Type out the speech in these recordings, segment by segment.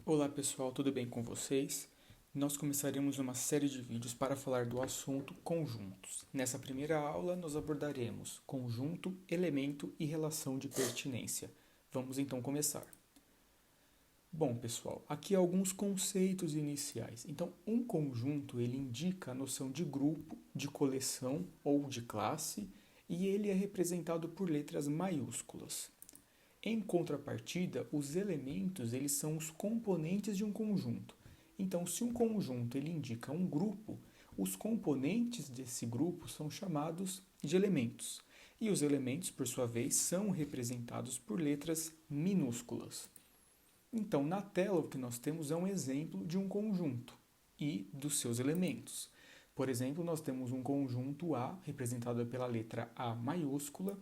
Olá pessoal, tudo bem com vocês? Nós começaremos uma série de vídeos para falar do assunto conjuntos. Nessa primeira aula, nós abordaremos conjunto, elemento e relação de pertinência. Vamos então começar. Bom, pessoal, aqui alguns conceitos iniciais. Então, um conjunto, ele indica a noção de grupo, de coleção ou de classe, e ele é representado por letras maiúsculas. Em contrapartida, os elementos eles são os componentes de um conjunto. Então, se um conjunto ele indica um grupo, os componentes desse grupo são chamados de elementos. E os elementos, por sua vez, são representados por letras minúsculas. Então, na tela, o que nós temos é um exemplo de um conjunto e dos seus elementos. Por exemplo, nós temos um conjunto A, representado pela letra A maiúscula,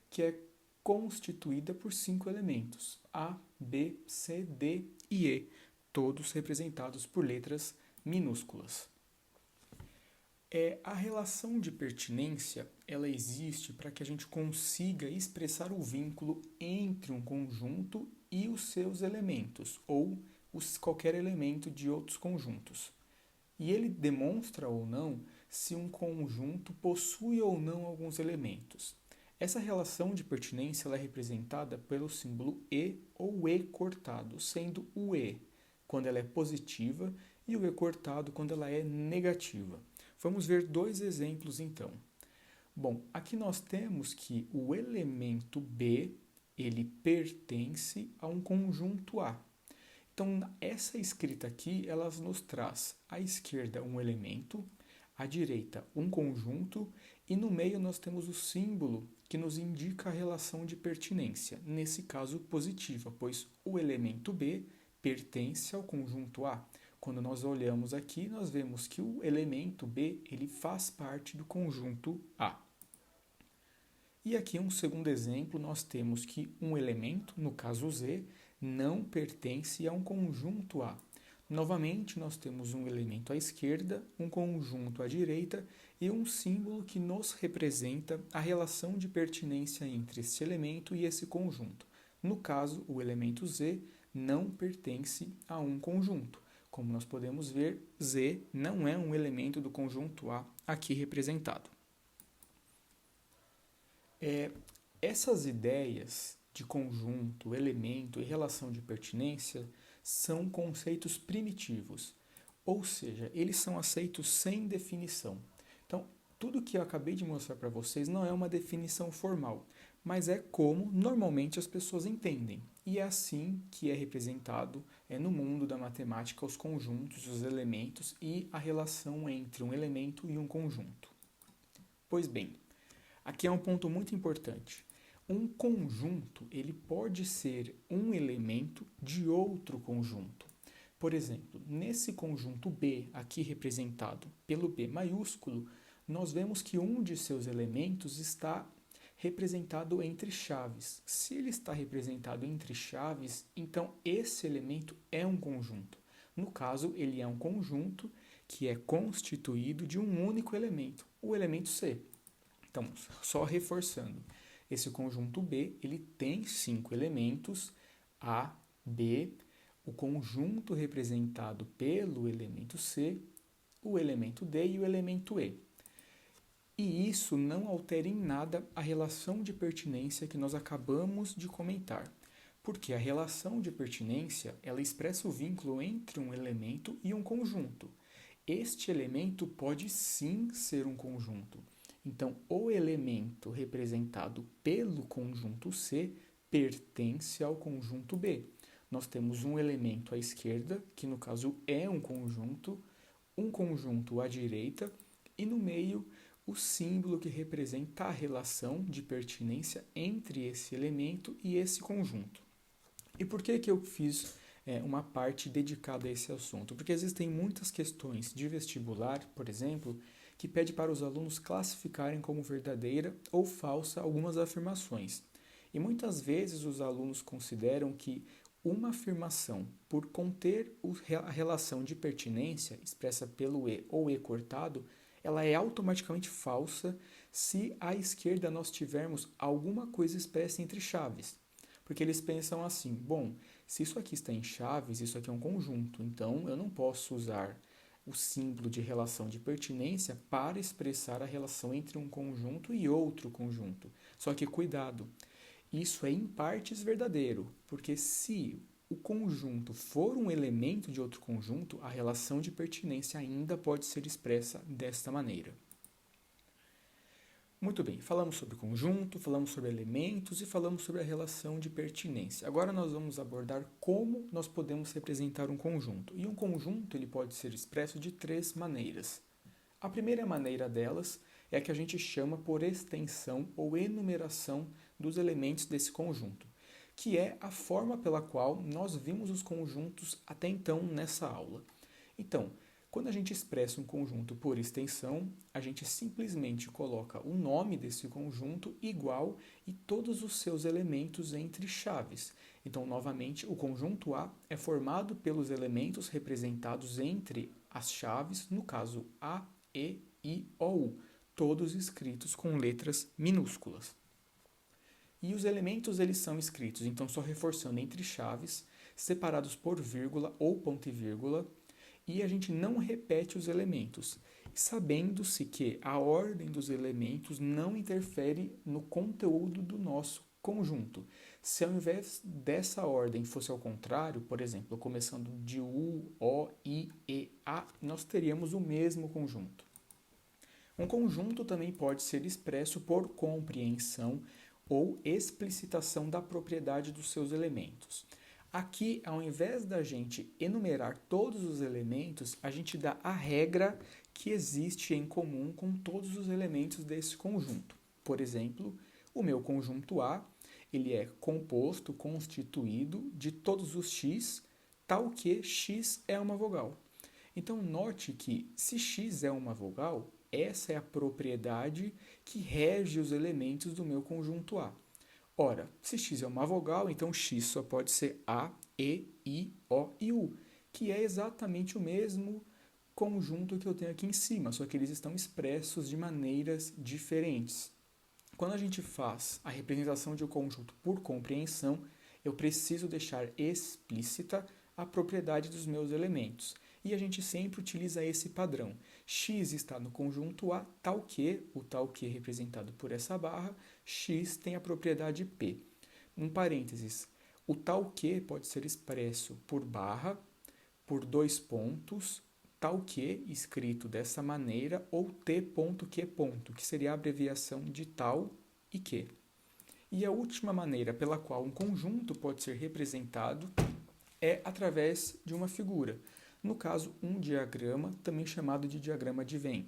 que é constituída por 5 elementos, A, B, C, D e E, todos representados por letras minúsculas. A relação de pertinência, ela existe para que a gente consiga expressar o vínculo entre um conjunto e os seus elementos, ou qualquer elemento de outros conjuntos. E ele demonstra ou não se um conjunto possui ou não alguns elementos. Essa relação de pertinência ela é representada pelo símbolo E ou E cortado, sendo o E quando ela é positiva e o E cortado quando ela é negativa. Vamos ver dois exemplos então. Bom, aqui nós temos que o elemento B ele pertence a um conjunto A. Então, essa escrita aqui, ela nos traz à esquerda um elemento, à direita um conjunto e no meio nós temos o símbolo que nos indica a relação de pertinência, nesse caso positiva, pois o elemento B pertence ao conjunto A. Quando nós olhamos aqui, nós vemos que o elemento B ele faz parte do conjunto A. E aqui um segundo exemplo, nós temos que um elemento, no caso Z, não pertence a um conjunto A. Novamente, nós temos um elemento à esquerda, um conjunto à direita e um símbolo que nos representa a relação de pertinência entre esse elemento e esse conjunto. No caso, o elemento Z não pertence a um conjunto. Como nós podemos ver, Z não é um elemento do conjunto A aqui representado. Essas ideias de conjunto, elemento e relação de pertinência são conceitos primitivos, ou seja, eles são aceitos sem definição. Então, tudo que eu acabei de mostrar para vocês não é uma definição formal, mas é como normalmente as pessoas entendem. E é assim que é representado no mundo da matemática os conjuntos, os elementos e a relação entre um elemento e um conjunto. Pois bem, aqui é um ponto muito importante. Um conjunto ele pode ser um elemento de outro conjunto. Por exemplo, nesse conjunto B, aqui representado pelo B maiúsculo, nós vemos que um de seus elementos está representado entre chaves. Se ele está representado entre chaves, então esse elemento é um conjunto. No caso, ele é um conjunto que é constituído de um único elemento, o elemento C. Então, só reforçando, esse conjunto B ele tem 5 elementos, A, B, o conjunto representado pelo elemento C, o elemento D e o elemento E. E isso não altera em nada a relação de pertinência que nós acabamos de comentar, porque a relação de pertinência ela expressa o vínculo entre um elemento e um conjunto. Este elemento pode sim ser um conjunto. Então, o elemento representado pelo conjunto C pertence ao conjunto B. Nós temos um elemento à esquerda, que no caso é um conjunto à direita, e no meio o símbolo que representa a relação de pertinência entre esse elemento e esse conjunto. E por que eu fiz uma parte dedicada a esse assunto? Porque existem muitas questões de vestibular, por exemplo, que pede para os alunos classificarem como verdadeira ou falsa algumas afirmações. E muitas vezes os alunos consideram que uma afirmação, por conter a relação de pertinência expressa pelo E ou E cortado, ela é automaticamente falsa se à esquerda nós tivermos alguma coisa expressa entre chaves. Porque eles pensam assim, bom, se isso aqui está em chaves, isso aqui é um conjunto, então eu não posso usar o símbolo de relação de pertinência para expressar a relação entre um conjunto e outro conjunto. Só que cuidado, isso é em partes verdadeiro, porque se o conjunto for um elemento de outro conjunto, a relação de pertinência ainda pode ser expressa desta maneira. Muito bem, falamos sobre conjunto, falamos sobre elementos e falamos sobre a relação de pertinência. Agora nós vamos abordar como nós podemos representar um conjunto. E um conjunto ele pode ser expresso de três maneiras. A primeira maneira delas é a que a gente chama por extensão ou enumeração dos elementos desse conjunto, que é a forma pela qual nós vimos os conjuntos até então nessa aula. Então, quando a gente expressa um conjunto por extensão, a gente simplesmente coloca o nome desse conjunto igual e todos os seus elementos entre chaves. Então, novamente, o conjunto A é formado pelos elementos representados entre as chaves, no caso A, E, I, O, U, todos escritos com letras minúsculas. E os elementos eles são escritos, então só reforçando entre chaves, separados por vírgula ou ponto e vírgula, e a gente não repete os elementos, sabendo-se que a ordem dos elementos não interfere no conteúdo do nosso conjunto. Se ao invés dessa ordem fosse ao contrário, por exemplo, começando de U, O, I, E, A, nós teríamos o mesmo conjunto. Um conjunto também pode ser expresso por compreensão ou explicitação da propriedade dos seus elementos. Aqui, ao invés da gente enumerar todos os elementos, a gente dá a regra que existe em comum com todos os elementos desse conjunto. Por exemplo, o meu conjunto A, ele é composto, constituído de todos os x, tal que x é uma vogal. Então, note que se x é uma vogal, essa é a propriedade que rege os elementos do meu conjunto A. Ora, se x é uma vogal, então x só pode ser A, E, I, O e U, que é exatamente o mesmo conjunto que eu tenho aqui em cima, só que eles estão expressos de maneiras diferentes. Quando a gente faz a representação de um conjunto por compreensão, eu preciso deixar explícita a propriedade dos meus elementos. E a gente sempre utiliza esse padrão. X está no conjunto A, tal que, o tal que representado por essa barra, X tem a propriedade P. Um parênteses, o tal que pode ser expresso por barra, por dois pontos, tal que, escrito dessa maneira, ou T.Q. que seria a abreviação de tal e que. E a última maneira pela qual um conjunto pode ser representado é através de uma figura. No caso, um diagrama, também chamado de diagrama de Venn.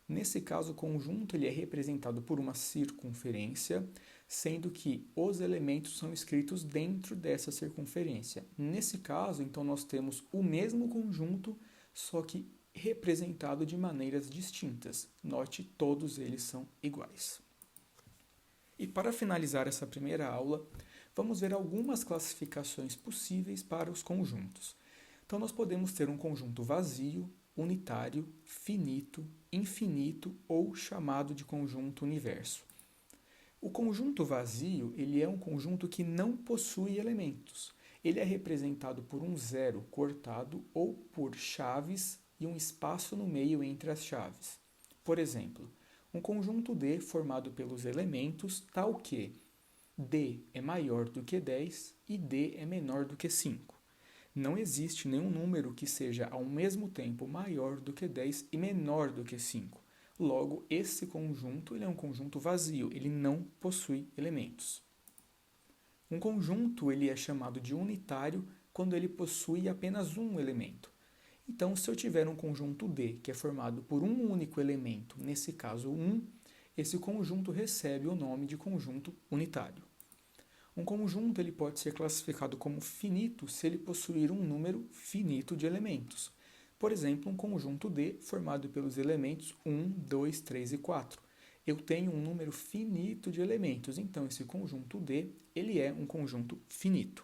Nesse caso, o conjunto ele é representado por uma circunferência, sendo que os elementos são escritos dentro dessa circunferência. Nesse caso, então, nós temos o mesmo conjunto, só que representado de maneiras distintas. Note, todos eles são iguais. E para finalizar essa primeira aula, vamos ver algumas classificações possíveis para os conjuntos. Então, nós podemos ter um conjunto vazio, unitário, finito, infinito ou chamado de conjunto universo. O conjunto vazio ele é um conjunto que não possui elementos. Ele é representado por um zero cortado ou por chaves e um espaço no meio entre as chaves. Por exemplo, um conjunto D formado pelos elementos tal que D é maior do que 10 e D é menor do que 5. Não existe nenhum número que seja ao mesmo tempo maior do que 10 e menor do que 5. Logo, esse conjunto ele é um conjunto vazio, ele não possui elementos. Um conjunto ele é chamado de unitário quando ele possui apenas um elemento. Então, se eu tiver um conjunto D, que é formado por um único elemento, nesse caso 1, esse conjunto recebe o nome de conjunto unitário. Um conjunto ele pode ser classificado como finito se ele possuir um número finito de elementos. Por exemplo, um conjunto D formado pelos elementos 1, 2, 3 e 4. Eu tenho um número finito de elementos, então esse conjunto D ele é um conjunto finito.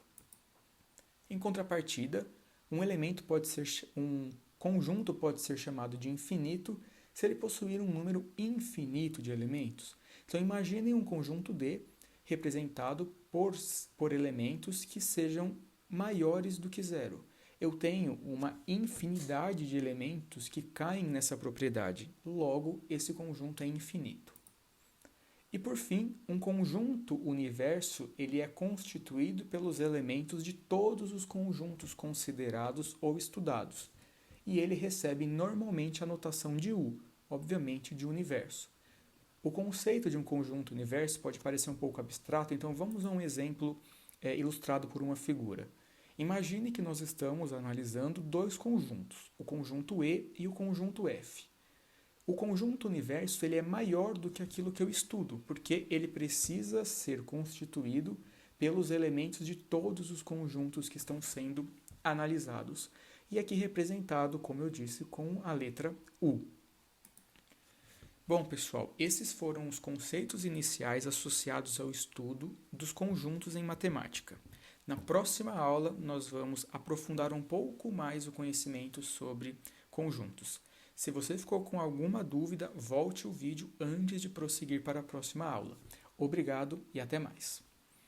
Em contrapartida, um conjunto pode ser chamado de infinito se ele possuir um número infinito de elementos. Então imaginem um conjunto D representado por elementos que sejam maiores do que zero. Eu tenho uma infinidade de elementos que caem nessa propriedade, logo, esse conjunto é infinito. E por fim, um conjunto universo ele é constituído pelos elementos de todos os conjuntos considerados ou estudados, e ele recebe normalmente a notação de U, obviamente de universo. O conceito de um conjunto universo pode parecer um pouco abstrato, então vamos a um exemplo ilustrado por uma figura. Imagine que nós estamos analisando dois conjuntos, o conjunto E e o conjunto F. O conjunto universo ele é maior do que aquilo que eu estudo, porque ele precisa ser constituído pelos elementos de todos os conjuntos que estão sendo analisados. E aqui representado, como eu disse, com a letra U. Bom, pessoal, esses foram os conceitos iniciais associados ao estudo dos conjuntos em matemática. Na próxima aula, nós vamos aprofundar um pouco mais o conhecimento sobre conjuntos. Se você ficou com alguma dúvida, volte o vídeo antes de prosseguir para a próxima aula. Obrigado e até mais.